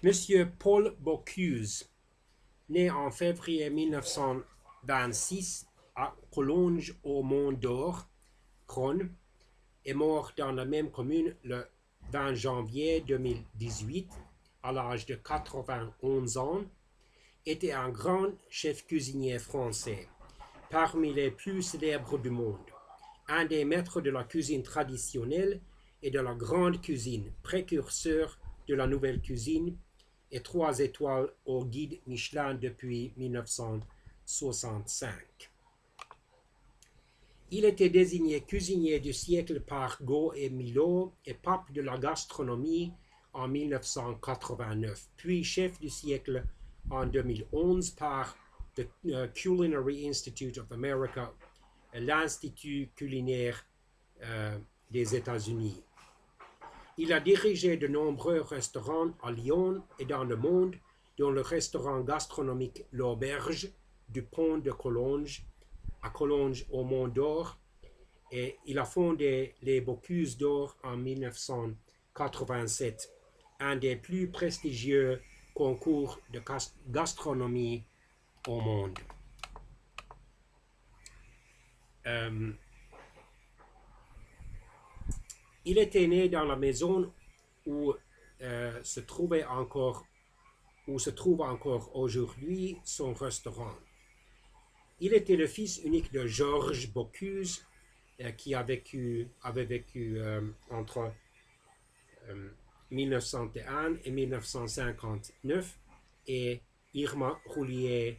Monsieur Paul Bocuse, né en février 1926 à Collonges au Mont d'Or, Rhône, est mort dans la même commune le 20 janvier 2018 à l'âge de 91 ans, était un grand chef cuisinier français, parmi les plus célèbres du monde, un des maîtres de la cuisine traditionnelle et de la grande cuisine, précurseur de la nouvelle cuisine et 3 étoiles au guide Michelin depuis 1965. Il était désigné cuisinier du siècle par Gault et Millau et pape de la gastronomie en 1989, puis chef du siècle en 2011 par the Culinary Institute of America, l'Institut culinaire des États-Unis. Il a dirigé de nombreux restaurants à Lyon et dans le monde, dont le restaurant gastronomique L'Auberge du Pont de Collonges, à Collonges au Mont d'Or, et il a fondé les Bocuse d'Or en 1987, un des plus prestigieux concours de gastronomie au monde. Il était né dans la maison où se trouve encore aujourd'hui son restaurant. Il était le fils unique de Georges Bocuse, qui avait vécu entre 1901 et 1959, et Irma Roulier,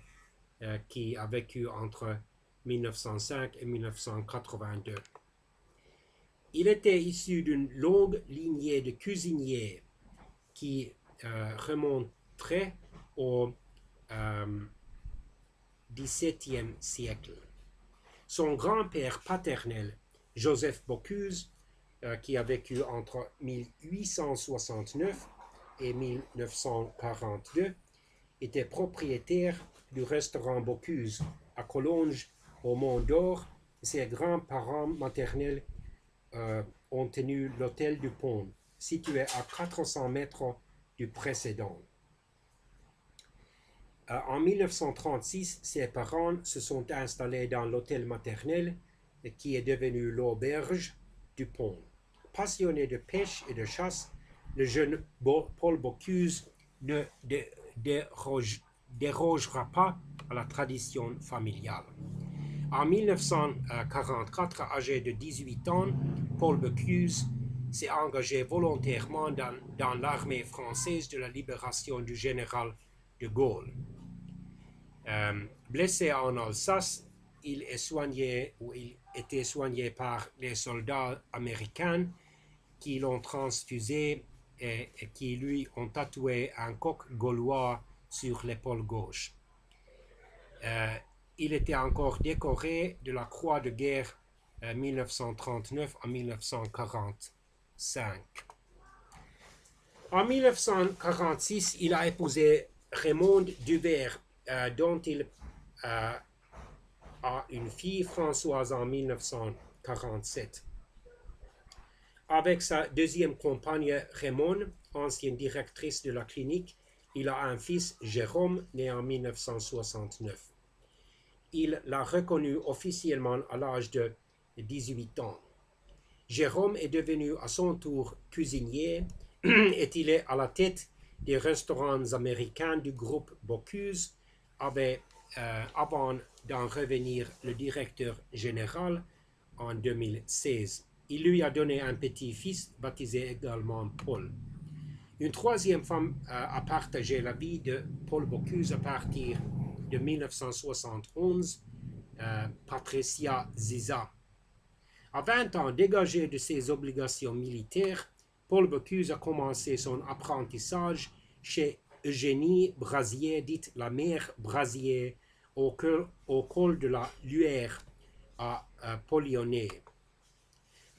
qui a vécu entre 1905 et 1982. Il était issu d'une longue lignée de cuisiniers qui remonterait au XVIIe siècle. Son grand-père paternel, Joseph Bocuse, qui a vécu entre 1869 et 1942, était propriétaire du restaurant Bocuse à Collonges au Mont d'Or. Ses grands-parents maternels ont tenu l'hôtel du Pont, situé à 400 mètres du précédent. En 1936, ses parents se sont installés dans l'hôtel maternel qui est devenu l'Auberge du Pont. Passionné de pêche et de chasse, le jeune Paul Bocuse ne dérogera pas à la tradition familiale. En 1944, âgé de 18 ans, Paul Bocuse s'est engagé volontairement dans l'armée française de la libération du général de Gaulle. Blessé en Alsace, il était soigné par les soldats américains qui l'ont transfusé et qui lui ont tatoué un coq gaulois sur l'épaule gauche. Il était encore décoré de la Croix de guerre 1939 à 1945. En 1946, il a épousé Raymonde Duvert, dont il a une fille, Françoise, en 1947. Avec sa deuxième compagne, Raymonde, ancienne directrice de la clinique, il a un fils, Jérôme, né en 1969. Il l'a reconnu officiellement à l'âge de 18 ans. Jérôme est devenu à son tour cuisinier et il est à la tête des restaurants américains du groupe Bocuse avant d'en revenir le directeur général en 2016. Il lui a donné un petit-fils baptisé également Paul. Une troisième femme a partagé la vie de Paul Bocuse à partir de 1971, Patricia Ziza. À 20 ans, dégagé de ses obligations militaires, Paul Bocuse a commencé son apprentissage chez Eugénie Brasier, dite la mère Brasier, au col de la Luère à Polyonnais.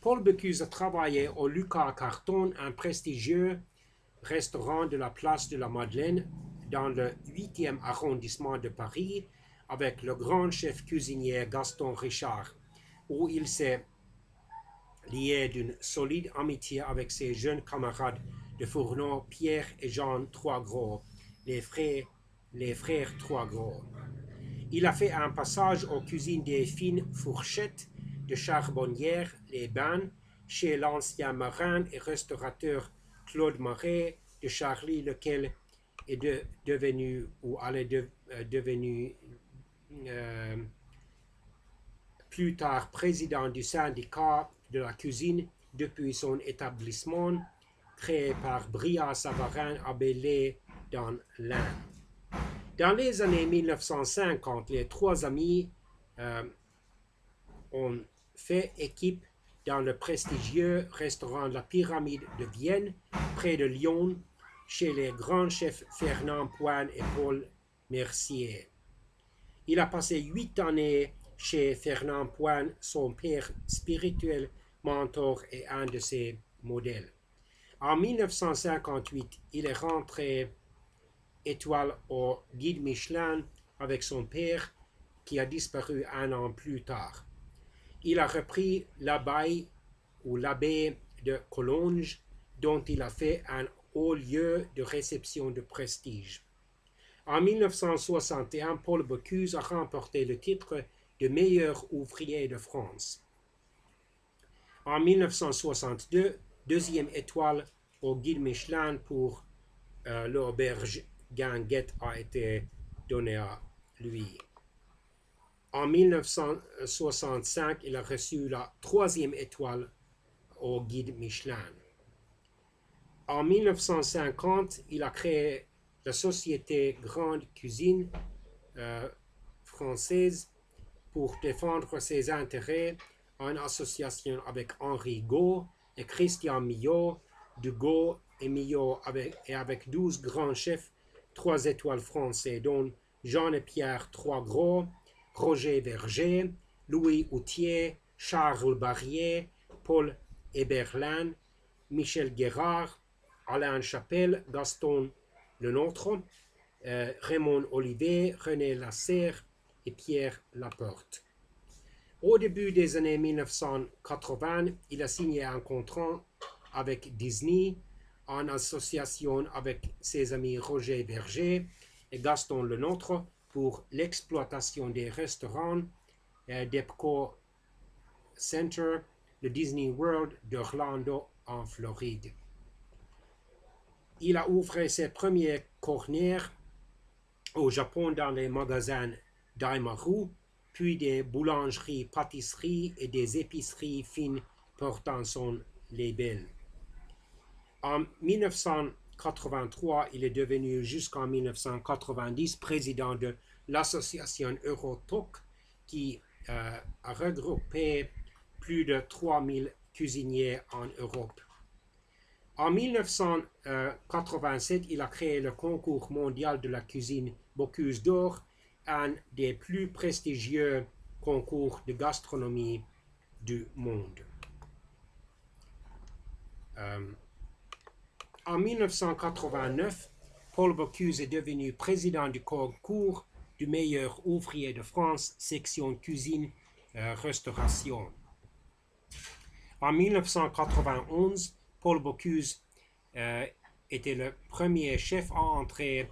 Paul Bocuse a travaillé au Lucas Carton, un prestigieux restaurant de la place de la Madeleine, dans le 8e arrondissement de Paris, avec le grand chef cuisinier Gaston Richard, où il s'est lié d'une solide amitié avec ses jeunes camarades de Fourneau, Pierre et Jean Troisgros, les frères Troisgros. Il a fait un passage aux cuisines des fines fourchettes de Charbonnières, les Bains, chez l'ancien marin et restaurateur Claude Marais de Charly, lequel est devenu ou allait devenir plus tard président du syndicat de la cuisine depuis son établissement créé par Brillat Savarin à Belley dans l'Ain. Dans les années 1950, les trois amis ont fait équipe dans le prestigieux restaurant La Pyramide de Vienne, près de Lyon, chez les grands chefs Fernand Poine et Paul Mercier. Il a passé 8 années chez Fernand Poine, son père spirituel, mentor et un de ses modèles. En 1958, il est rentré étoile au guide Michelin avec son père qui a disparu un an plus tard. Il a repris l'abbaye ou l'abbaye de Collonges dont il a fait un haut lieu de réception de prestige. En 1961, Paul Bocuse a remporté le titre de meilleur ouvrier de France. En 1962, deuxième étoile au guide Michelin pour l'auberge Guinguette a été donnée à lui. En 1965, il a reçu la troisième étoile au guide Michelin. En 1950, il a créé la société Grande Cuisine française pour défendre ses intérêts en association avec Henri Gault et Christian Millot, de Gault et Millot avec 12 grands chefs 3 étoiles français, dont Jean-Pierre Troisgros, Roger Verger, Louis Houtier, Charles Barrier, Paul Eberlin, Michel Guérard, Alain Chapelle, Gaston Lenôtre, Raymond Olivet, René Lasserre et Pierre Laporte. Au début des années 1980, il a signé un contrat avec Disney en association avec ses amis Roger Verger et Gaston Lenôtre pour l'exploitation des restaurants d'Epcot Center, le Disney World d'Orlando en Floride. Il a ouvert ses premiers corners au Japon dans les magasins Daimaru, puis des boulangeries, pâtisseries et des épiceries fines portant son label. En 1983, il est devenu jusqu'en 1990 président de l'association Eurotoc qui a regroupé plus de 3000 cuisiniers en Europe. En 1987, il a créé le concours mondial de la cuisine Bocuse d'Or, un des plus prestigieux concours de gastronomie du monde. En 1989, Paul Bocuse est devenu président du concours du meilleur ouvrier de France, section cuisine-restauration. En 1991, Paul Bocuse était le premier chef à entrer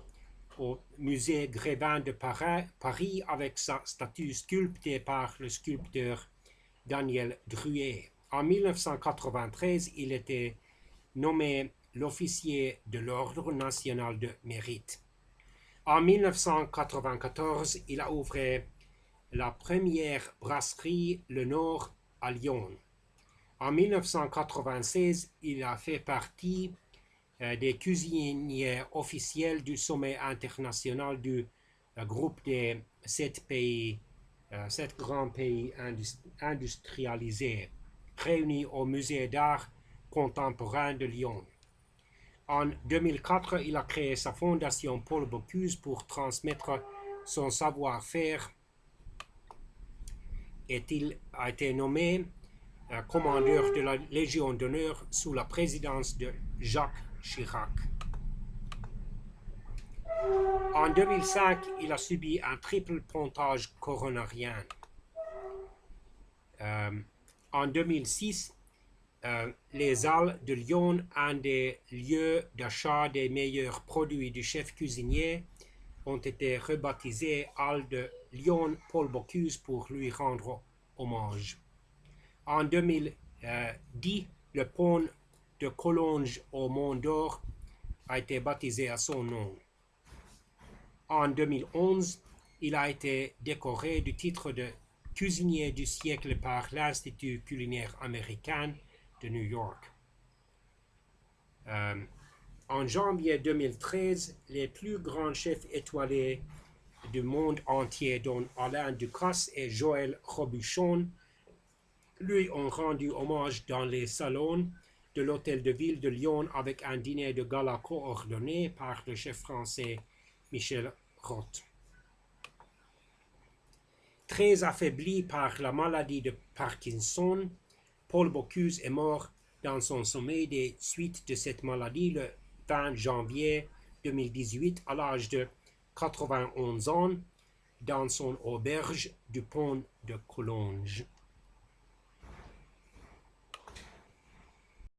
au musée Grévin de Paris avec sa statue sculptée par le sculpteur Daniel Druet. En 1993, il était nommé l'officier de l'Ordre national de mérite. En 1994, il a ouvert la première brasserie Le Nord à Lyon. En 1996, il a fait partie des cuisiniers officiels du sommet international du groupe des 7 grands pays industrialisés réunis au musée d'art contemporain de Lyon. En 2004, il a créé sa fondation Paul Bocuse pour transmettre son savoir-faire et il a été nommé commandeur de la Légion d'honneur sous la présidence de Jacques Chirac. En 2005, il a subi un triple pontage coronarien. En 2006, les Halles de Lyon, un des lieux d'achat des meilleurs produits du chef cuisinier, ont été rebaptisées Halles de Lyon Paul Bocuse pour lui rendre hommage. En 2010, le pont de Collonges au Mont d'Or a été baptisé à son nom. En 2011, il a été décoré du titre de cuisinier du siècle par l'Institut culinaire américain de New York. En janvier 2013, les plus grands chefs étoilés du monde entier, dont Alain Ducasse et Joël Robuchon, lui ont rendu hommage dans les salons de l'Hôtel de Ville de Lyon avec un dîner de gala coordonné par le chef français Michel Roth. Très affaibli par la maladie de Parkinson, Paul Bocuse est mort dans son sommeil des suites de cette maladie le 20 janvier 2018 à l'âge de 91 ans dans son auberge du pont de Collonges.